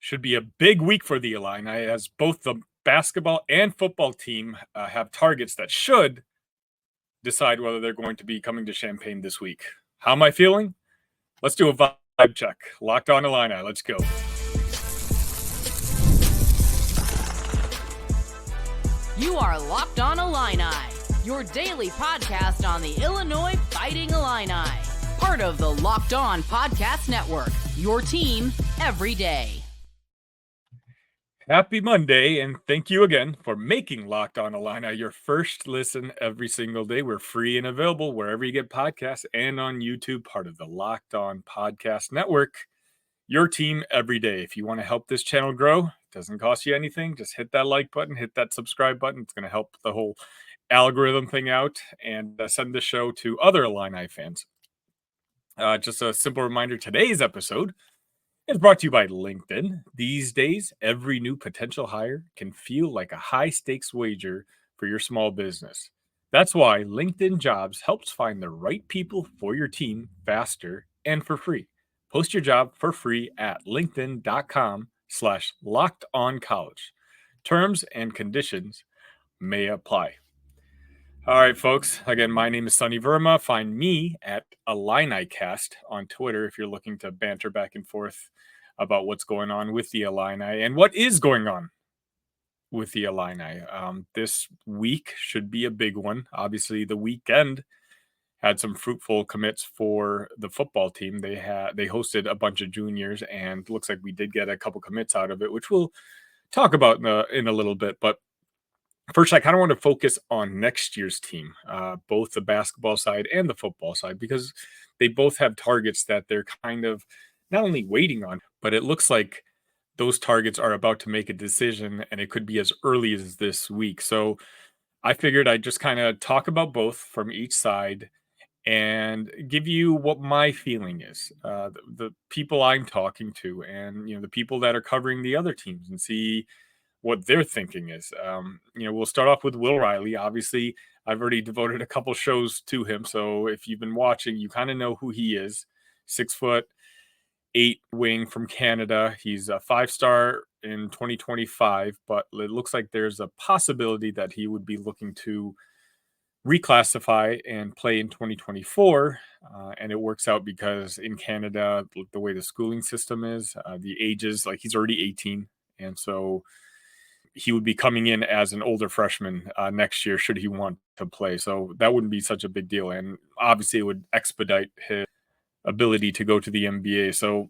Should be a big week for the Illini as both the basketball and football team have targets that should decide whether they're going to be coming to Champaign this week. How am I feeling? Let's do a vibe check. Locked on Illini. Let's go. You are Locked On Illini, your daily podcast on the Illinois Fighting Illini. Part of the Locked On Podcast Network, your team every day. Happy Monday, and thank you again for making Locked On Illini your first listen every single day. We're free and available wherever you get podcasts and on YouTube, part of the Locked On Podcast Network, your team every day. If you want to help this channel grow, it doesn't cost you anything. Just hit that like button, hit that subscribe button. It's going to help the whole algorithm thing out and send the show to other Illini fans. Just a simple reminder, today's episode is brought to you by LinkedIn. These days, every new potential hire can feel like a high-stakes wager for your small business. That's why LinkedIn Jobs helps find the right people for your team faster and for free. Post your job for free at linkedin.com/lockedoncollege. Terms and conditions may apply. All right, folks. Again, my name is Sunny Verma. Find me at IlliniCast on Twitter if you're looking to banter back and forth about what's going on with the Illini and what is going on with the Illini. This week should be a big one. Obviously, the weekend had some fruitful commits for the football team. They hosted a bunch of juniors, and looks like we did get a couple commits out of it, which we'll talk about in a little bit. But first, I kind of want to focus on next year's team, both the basketball side and the football side, because they both have targets that they're kind of not only waiting on, but it looks like those targets are about to make a decision, and it could be as early as this week. So I figured I'd just kind of talk about both from each side and give you what my feeling is, the people I'm talking to, and the people that are covering the other teams, and see what their thinking is. We'll start off with Will Riley. Obviously, I've already devoted a couple shows to him, so if you've been watching, you kind of know who he is. 6'8" wing from Canada. He's a 5-star in 2025, but it looks like there's a possibility that he would be looking to reclassify and play in 2024. And it works out because in Canada, the way the schooling system is, the ages, like he's already 18. And so he would be coming in as an older freshman next year should he want to play. So that wouldn't be such a big deal. And obviously it would expedite his ability to go to the NBA. So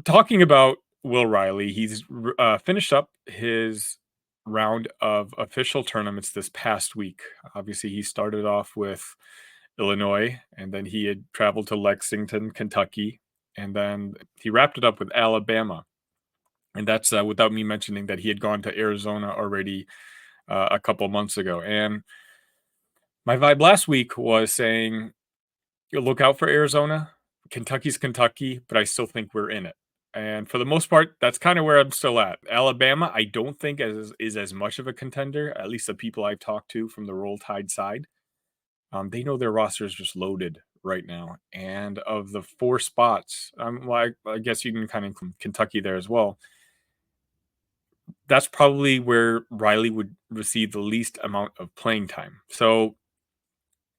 talking about Will Riley, he's finished up his round of official tournaments this past week. Obviously, he started off with Illinois, and then he had traveled to Lexington, Kentucky, and then he wrapped it up with Alabama. And that's without me mentioning that he had gone to Arizona already a couple months ago. And my vibe last week was saying, look out for Arizona. Kentucky's Kentucky, but I still think we're in it. And for the most part, that's kind of where I'm still at. Alabama, I don't think is as much of a contender, at least the people I've talked to from the Roll Tide side. They know their roster is just loaded right now. And of the 4 spots, I guess you can kind of include Kentucky there as well. That's probably where Riley would receive the least amount of playing time. So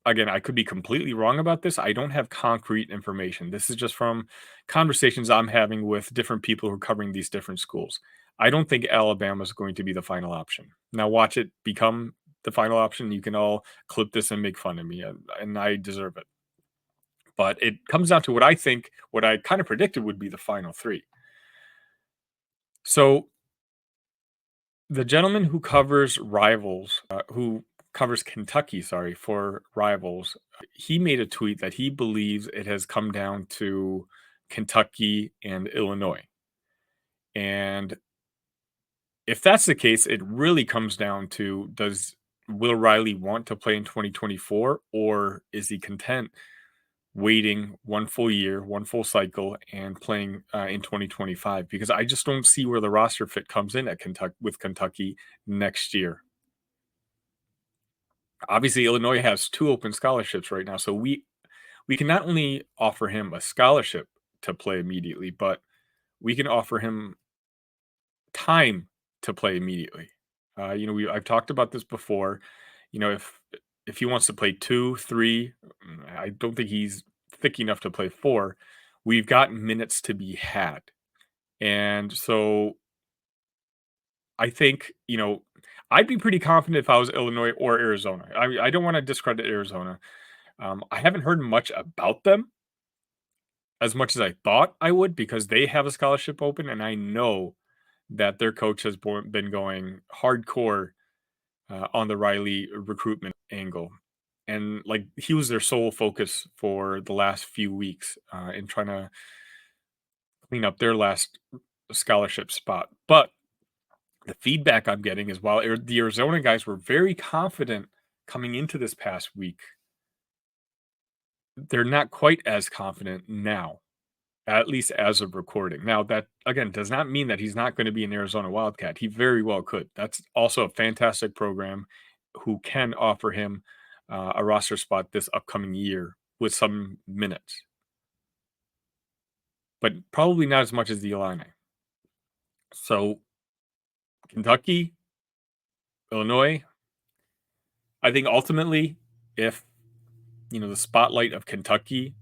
again, I could be completely wrong about this. I don't have concrete information. This is just from conversations I'm having with different people who are covering these different schools. I don't think Alabama is going to be the final option. Now watch it become the final option. You can all clip this and make fun of me, and I deserve it. But it comes down to what I kind of predicted would be the final 3. So the gentleman who covers Kentucky, for Rivals, he made a tweet that he believes it has come down to Kentucky and Illinois. And if that's the case, it really comes down to, does Will Riley want to play in 2024, or is he content waiting one full year, one full cycle, and playing in 2025? Because I just don't see where the roster fit comes in at Kentucky next year. Obviously, Illinois has 2 open scholarships right now, so we can not only offer him a scholarship to play immediately, but we can offer him time to play immediately. I've talked about this before. If he wants to play 2, 3, I don't think he's thick enough to play 4. We've got minutes to be had. And so I think, I'd be pretty confident if I was Illinois or Arizona. I don't want to discredit Arizona. I haven't heard much about them as much as I thought I would because they have a scholarship open, and I know that their coach has been going hardcore on the Riley recruitment angle. And like he was their sole focus for the last few weeks in trying to clean up their last scholarship spot. But the feedback I'm getting is while the Arizona guys were very confident coming into this past week, they're not quite as confident now, at least as of recording. Now, that again does not mean that he's not going to be an Arizona Wildcat. He very well could. That's also a fantastic program who can offer him a roster spot this upcoming year with some minutes, but probably not as much as the Illini. So, Kentucky, Illinois, I think ultimately, if the spotlight of Kentucky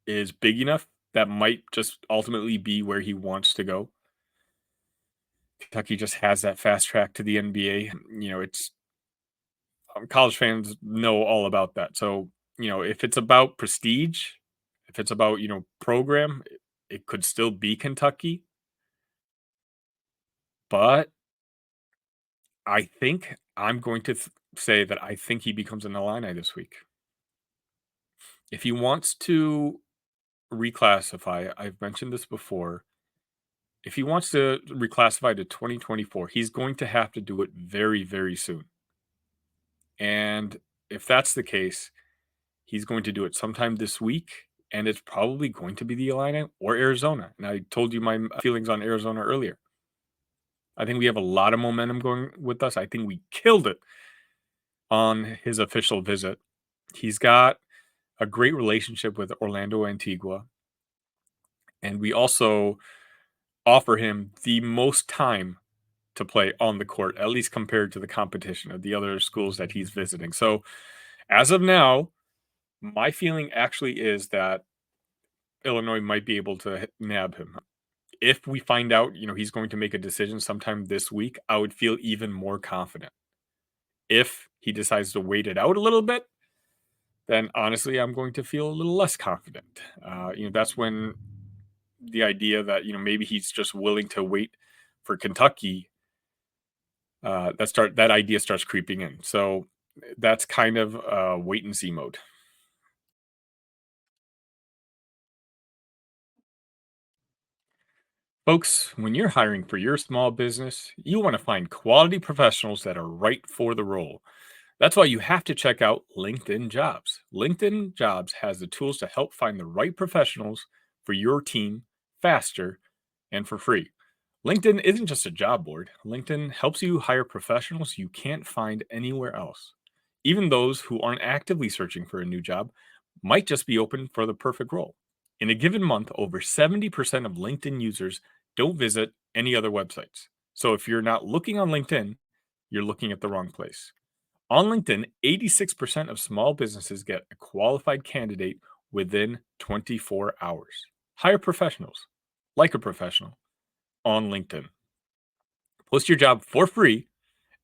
is big enough, that might just ultimately be where he wants to go. Kentucky just has that fast track to the NBA. It's college fans know all about that. So, if it's about prestige, if it's about, program, it could still be Kentucky. But I think I'm going to say that I think he becomes an Illini this week. If he wants to reclassify, I've mentioned this before. If he wants to reclassify to 2024, he's going to have to do it very, very soon. And if that's the case, he's going to do it sometime this week, and it's probably going to be the Illini or Arizona. And I told you my feelings on Arizona earlier. I think we have a lot of momentum going with us. I think we killed it on his official visit. He's got a great relationship with Orlando Antigua, and we also offer him the most time to play on the court, at least compared to the competition of the other schools that he's visiting. So, as of now, my feeling actually is that Illinois might be able to nab him. If we find out, he's going to make a decision sometime this week, I would feel even more confident. If he decides to wait it out a little bit, then honestly, I'm going to feel a little less confident. That's when the idea that maybe he's just willing to wait for Kentucky. That idea starts creeping in. So that's kind of wait and see mode. Folks, when you're hiring for your small business, you want to find quality professionals that are right for the role. That's why you have to check out LinkedIn Jobs. LinkedIn Jobs has the tools to help find the right professionals for your team faster and for free. LinkedIn isn't just a job board. LinkedIn helps you hire professionals you can't find anywhere else. Even those who aren't actively searching for a new job might just be open for the perfect role. In a given month, over 70% of LinkedIn users don't visit any other websites. So if you're not looking on LinkedIn, you're looking at the wrong place. On LinkedIn, 86% of small businesses get a qualified candidate within 24 hours. Hire professionals, like a professional, on LinkedIn. Post your job for free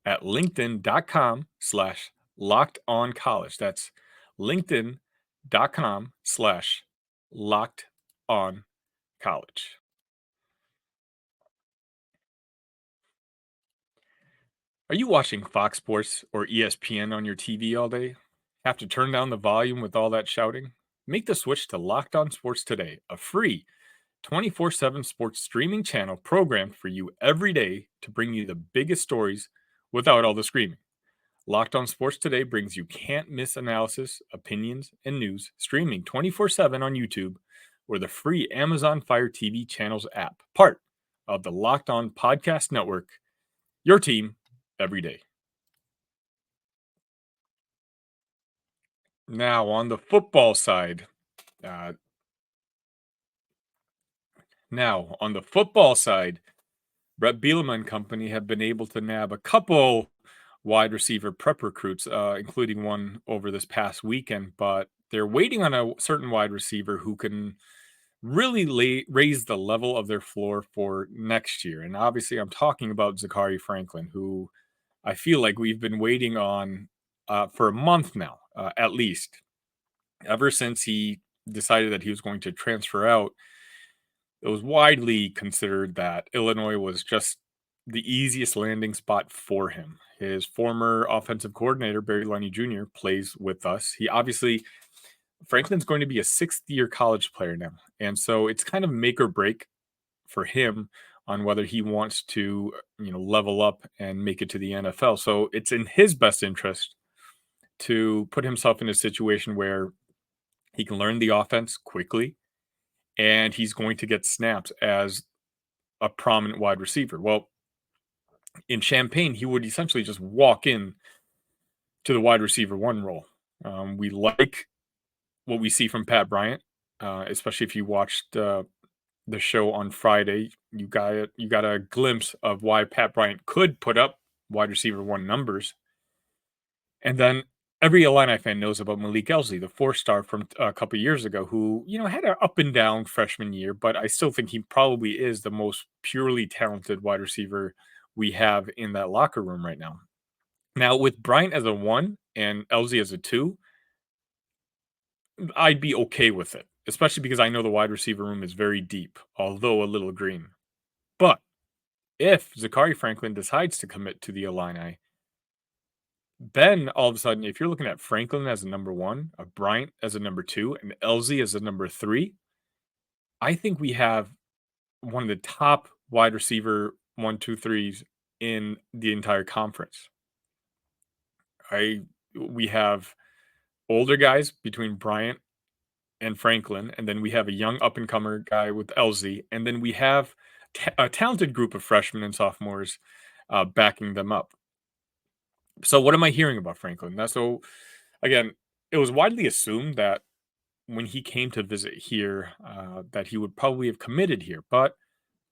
at linkedin.com/lockedoncollege. That's linkedin.com/lockedoncollege. Are you watching Fox Sports or ESPN on your TV all day? Have to turn down the volume with all that shouting? Make the switch to Locked On Sports today, a free 24/7 sports streaming channel programmed for you every day to bring you the biggest stories without all the screaming. Locked On Sports Today brings you can't miss analysis, opinions, and news streaming 24/7 on YouTube or the free Amazon Fire TV channels app, part of the Locked On Podcast Network. Your team every day. Now, on the football side, uh, now on the football side, Brett Bielema and company have been able to nab a couple wide receiver prep recruits, including one over this past weekend, but they're waiting on a certain wide receiver who can really raise the level of their floor for next year. And obviously, I'm talking about Zakari Franklin, who I feel like we've been waiting on for a month now, at least, ever since he decided that he was going to transfer out. It was widely considered that Illinois was just the easiest landing spot for him. His former offensive coordinator, Barry Lunny Jr., plays with us. Franklin's going to be a sixth-year college player now. And so it's kind of make or break for him on whether he wants to, level up and make it to the NFL. So it's in his best interest to put himself in a situation where he can learn the offense quickly and he's going to get snaps as a prominent wide receiver. Well, in Champaign, he would essentially just walk in to the wide receiver one role. We like what we see from Pat Bryant, especially if you watched the show on Friday. You got a glimpse of why Pat Bryant could put up wide receiver one numbers. And then every Illini fan knows about Malik Elsley, the 4-star from a couple of years ago, who had an up and down freshman year, but I still think he probably is the most purely talented wide receiver we have in that locker room right now. Now, with Bryant as a 1 and Elsley as a 2, I'd be okay with it, especially because I know the wide receiver room is very deep, although a little green. But if Zakari Franklin decides to commit to the Illini, then all of a sudden, if you're looking at Franklin as a number 1, a Bryant as a number 2, and Elsley as a number 3, I think we have one of the top wide receiver 1, 2, 3s in the entire conference. We have older guys between Bryant and Franklin, and then we have a young up-and-comer guy with Elsley, and then we have a talented group of freshmen and sophomores backing them up. So what am I hearing about Franklin? So, again, it was widely assumed that when he came to visit here, that he would probably have committed here, but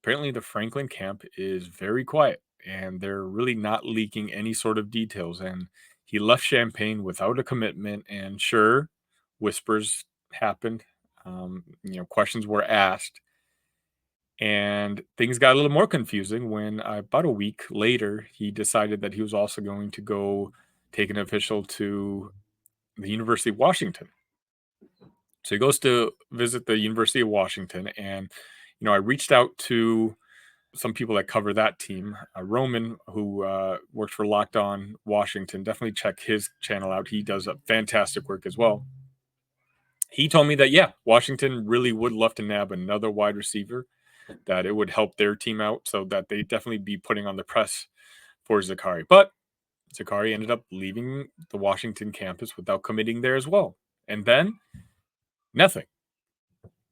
apparently the Franklin camp is very quiet, and they're really not leaking any sort of details, and he left Champaign without a commitment, and sure, whispers happened. Questions were asked, and things got a little more confusing when about a week later, he decided that he was also going to go take an official to the University of Washington. So he goes to visit the University of Washington, and I reached out to some people that cover that team. Roman, who works for Locked On Washington, definitely check his channel out. He does a fantastic work as well. He told me that, yeah, Washington really would love to nab another wide receiver, that it would help their team out, so that they'd definitely be putting on the press for Zakari. But Zakari ended up leaving the Washington campus without committing there as well. And then nothing.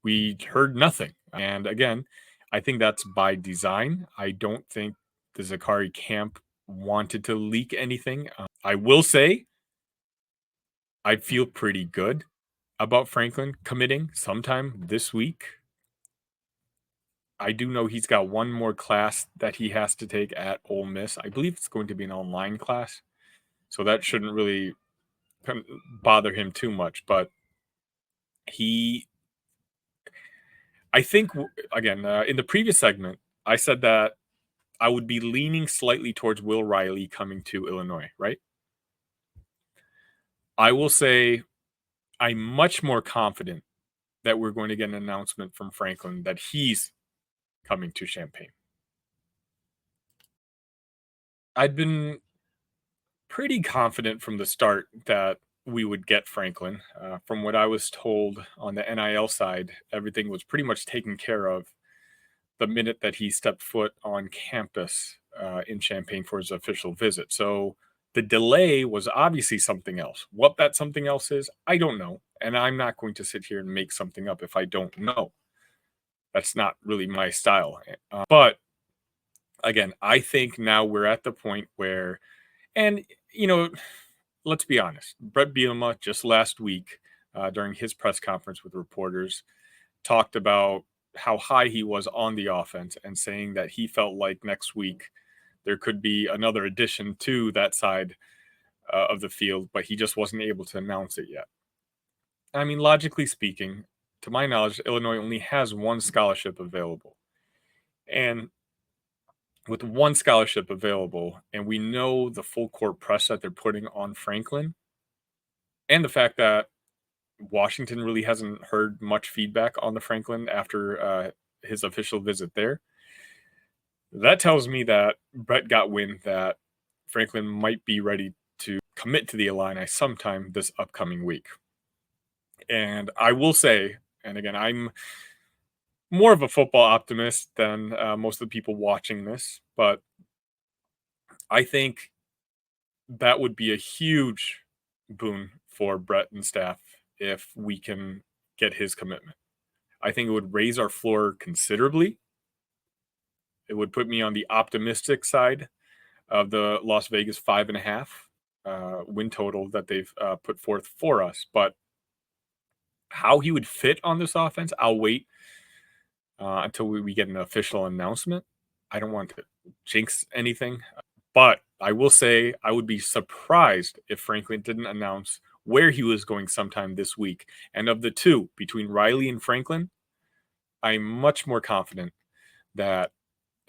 We heard nothing. And again, I think that's by design. I don't think the Zakari camp wanted to leak anything. I will say I feel pretty good about Franklin committing sometime this week. I do know he's got one more class that he has to take at Ole Miss. I believe it's going to be an online class, so that shouldn't really bother him too much. But I think, again, in the previous segment, I said that I would be leaning slightly towards Will Riley coming to Illinois, right? I will say I'm much more confident that we're going to get an announcement from Franklin that he's coming to Champaign. I'd been pretty confident from the start that we would get Franklin. From what I was told on the NIL side, everything was pretty much taken care of the minute that he stepped foot on campus in Champaign for his official visit. So the delay was obviously something else. What that something else is, I don't know. And I'm not going to sit here and make something up if I don't know. That's not really my style. But again, I think now we're at the point where, and, let's be honest, Brett Bielema just last week during his press conference with reporters talked about how high he was on the offense and saying that he felt like next week there could be another addition to that side of the field, but he just wasn't able to announce it yet. I mean, logically speaking, to my knowledge, Illinois only has one scholarship available. And with one scholarship available, and we know the full court press that they're putting on Franklin, and the fact that Washington really hasn't heard much feedback on the Franklin after his official visit there, that tells me that Brett got wind that Franklin might be ready to commit to the Illini sometime this upcoming week. And I will say, and again, I'm more of a football optimist than most of the people watching this, but I think that would be a huge boon for Brett and staff if we can get his commitment. I think it would raise our floor considerably. It would put me on the optimistic side of the Las Vegas 5.5 win total that they've put forth for us. But how he would fit on this offense, I'll wait until we get an official announcement. I don't want to jinx anything, but I will say I would be surprised if Franklin didn't announce where he was going sometime this week. And of the two, between Riley and Franklin, I'm much more confident that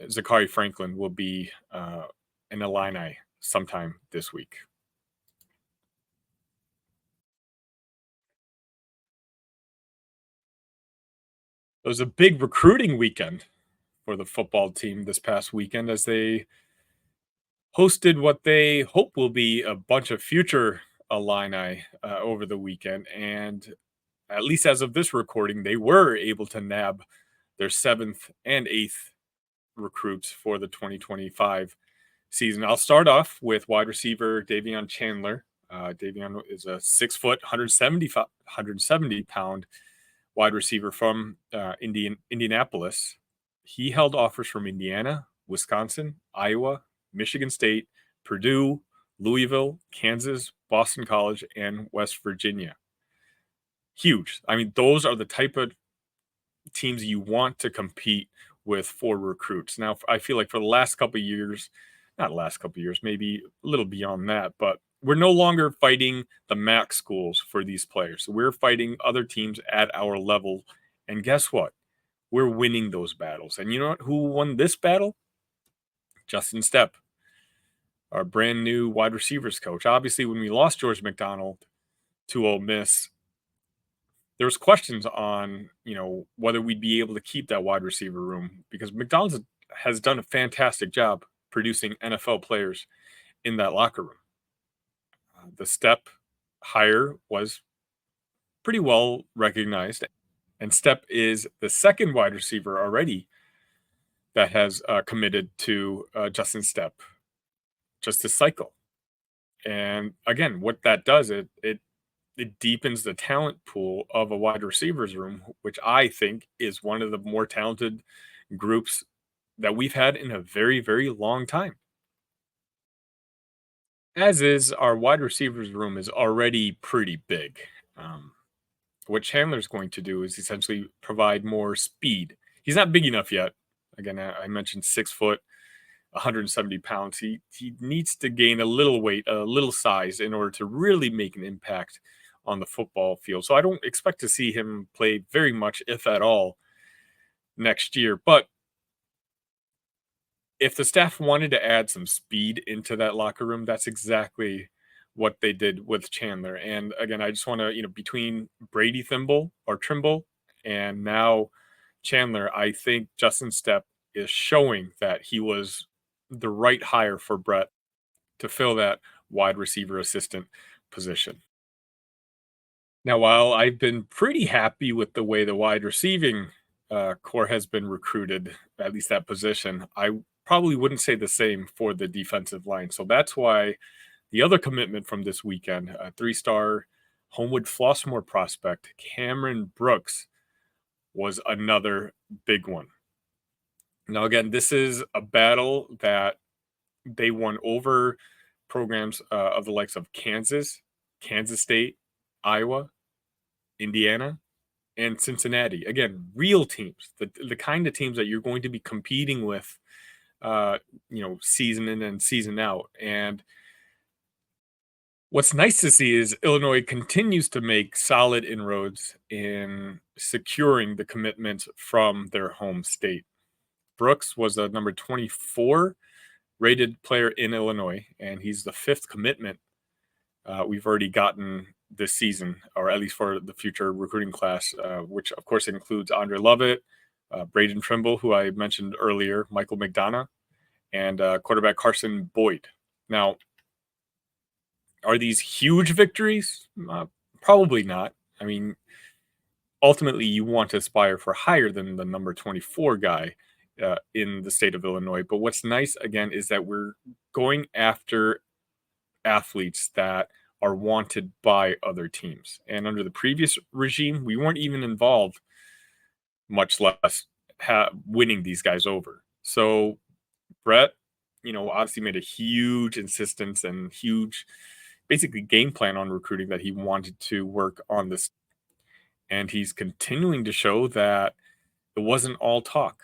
Zakari Franklin will be an Illini sometime this week. It was a big recruiting weekend for the football team this past weekend as they hosted what they hope will be a bunch of future Illini over the weekend. And at least as of this recording, they were able to nab their 7th and 8th recruits for the 2025 season. I'll start off with wide receiver Davion Chandler. Davion is a 6 foot, 170 pound wide receiver from Indianapolis. He held offers from Indiana, Wisconsin, Iowa, Michigan State, Purdue, Louisville, Kansas, Boston College, and West Virginia. Huge. I mean, those are the type of teams you want to compete with for recruits. Now, I feel like for the last couple of years, not last couple of years, maybe a little beyond that, but we're no longer fighting the MAC schools for these players. So we're fighting other teams at our level. And guess what? We're winning those battles. And you know what? Who won this battle? Justin Stepp, our brand new wide receivers coach. Obviously, when we lost George McDonald to Ole Miss, there was questions on, whether we'd be able to keep that wide receiver room because McDonald has done a fantastic job producing NFL players in that locker room. The Stepp hire was pretty well recognized, and Stepp is the second wide receiver already that has committed to Justin Stepp just this cycle. And again, what that does, it deepens the talent pool of a wide receivers room, which I think is one of the more talented groups that we've had in a very, very long time. As is, our wide receivers room is already pretty big. What Chandler's going to do is essentially provide more speed. He's not big enough yet. Again, I mentioned 6 foot, 170 pounds. He needs to gain a little weight, a little size in order to really make an impact on the football field. So I don't expect to see him play very much, if at all, next year. But if the staff wanted to add some speed into that locker room, that's exactly what they did with Chandler. And again, I just want to, between Brady Trimble and now Chandler, I think Justin Stepp is showing that he was the right hire for Brett to fill that wide receiver assistant position. Now, while I've been pretty happy with the way the wide receiving core has been recruited, at least that position, I probably wouldn't say the same for the defensive line. So that's why the other commitment from this weekend, a 3-star Homewood Flossmoor prospect, Cameron Brooks, was another big one. Now, again, this is a battle that they won over programs of the likes of Kansas, Kansas State, Iowa, Indiana, and Cincinnati. Again, real teams, the kind of teams that you're going to be competing with, season in and season out. And what's nice to see is Illinois continues to make solid inroads in securing the commitments from their home state. Brooks was a number 24 rated player in Illinois, and he's the 5th commitment we've already gotten this season, or at least for the future recruiting class, which of course includes Andre Lovett, Braden Trimble, who I mentioned earlier, Michael McDonough, and quarterback Carson Boyd. Now, are these huge victories? Probably not. I mean, ultimately, you want to aspire for higher than the number 24 guy in the state of Illinois. But what's nice, again, is that we're going after athletes that are wanted by other teams. And under the previous regime, we weren't even involved, much less winning these guys over. So Brett, obviously made a huge insistence and huge, basically, game plan on recruiting that he wanted to work on this. And he's continuing to show that it wasn't all talk.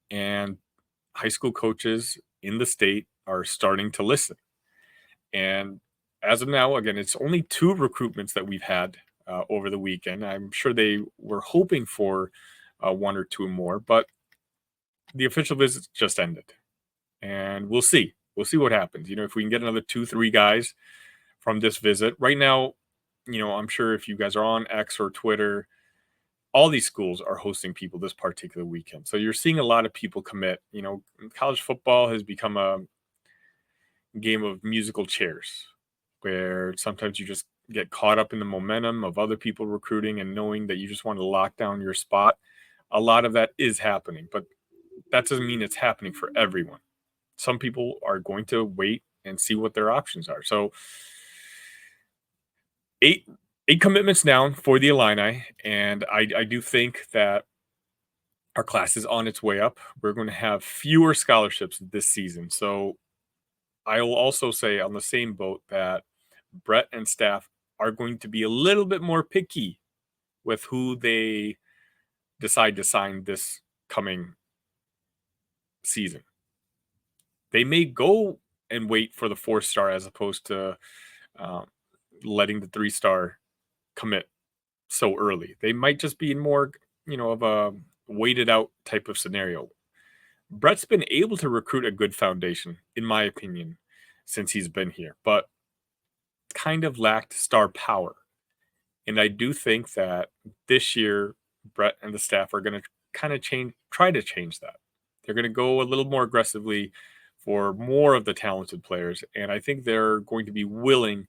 And high school coaches in the state are starting to listen. And as of now, again, it's only 2 recruitments that we've had over the weekend. I'm sure they were hoping for 1 or 2 more, but the official visits just ended. And we'll see. We'll see what happens. If we can get another 2-3 guys from this visit. Right now, I'm sure if you guys are on X or Twitter, all these schools are hosting people this particular weekend. So you're seeing a lot of people commit. College football has become a game of musical chairs, where sometimes you just get caught up in the momentum of other people recruiting and knowing that you just want to lock down your spot. A lot of that is happening, but that doesn't mean it's happening for everyone. Some people are going to wait and see what their options are. So 8 commitments down for the Illini, and I do think that our class is on its way up. We're going to have fewer scholarships this season. So I will also say on the same boat that Brett and staff are going to be a little bit more picky with who they decide to sign this coming season. They may go and wait for the 4-star as opposed to letting the 3-star commit so early. They might just be in more, of a waited out type of scenario. Brett's been able to recruit a good foundation, in my opinion, since he's been here, but kind of lacked star power. And I do think that this year, Brett and the staff are going to kind of try to change that. They're going to go a little more aggressively for more of the talented players. And I think they're going to be willing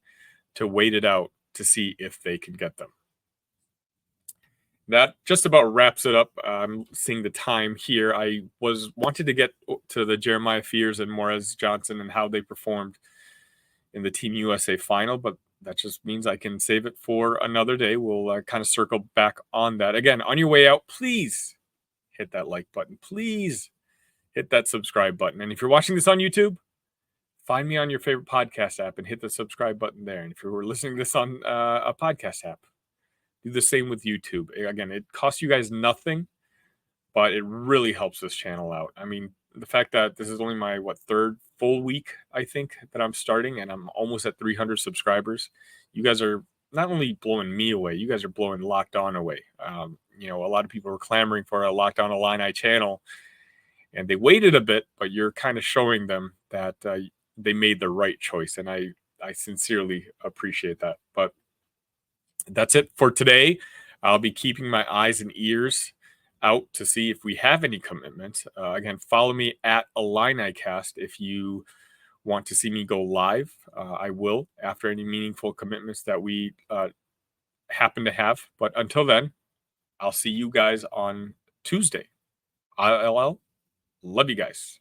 to wait it out to see if they can get them. That just about wraps it up. I'm seeing the time here. I wanted to get to the Jeremiah Fears and Morez Johnson and how they performed in the Team USA final, but that just means I can save it for another day. We'll kind of circle back on that. Again, on your way out, please hit that like button. Please hit that subscribe button. And if you're watching this on YouTube, find me on your favorite podcast app and hit the subscribe button there. And if you're listening to this on a podcast app, do the same with YouTube. Again, it costs you guys nothing, but it really helps this channel out. I mean, the fact that this is only my, 3rd full week, I think, that I'm starting, and I'm almost at 300 subscribers. You guys are not only blowing me away, you guys are blowing Locked On away. A lot of people were clamoring for a Locked On Illini channel, and they waited a bit, but you're kind of showing them that they made the right choice, and I sincerely appreciate that. But that's it for today. I'll be keeping my eyes and ears out to see if we have any commitments. Again, follow me at IlliniCast if you want to see me go live. I will after any meaningful commitments that we happen to have. But until then, I'll see you guys on Tuesday. ILL. Love you guys.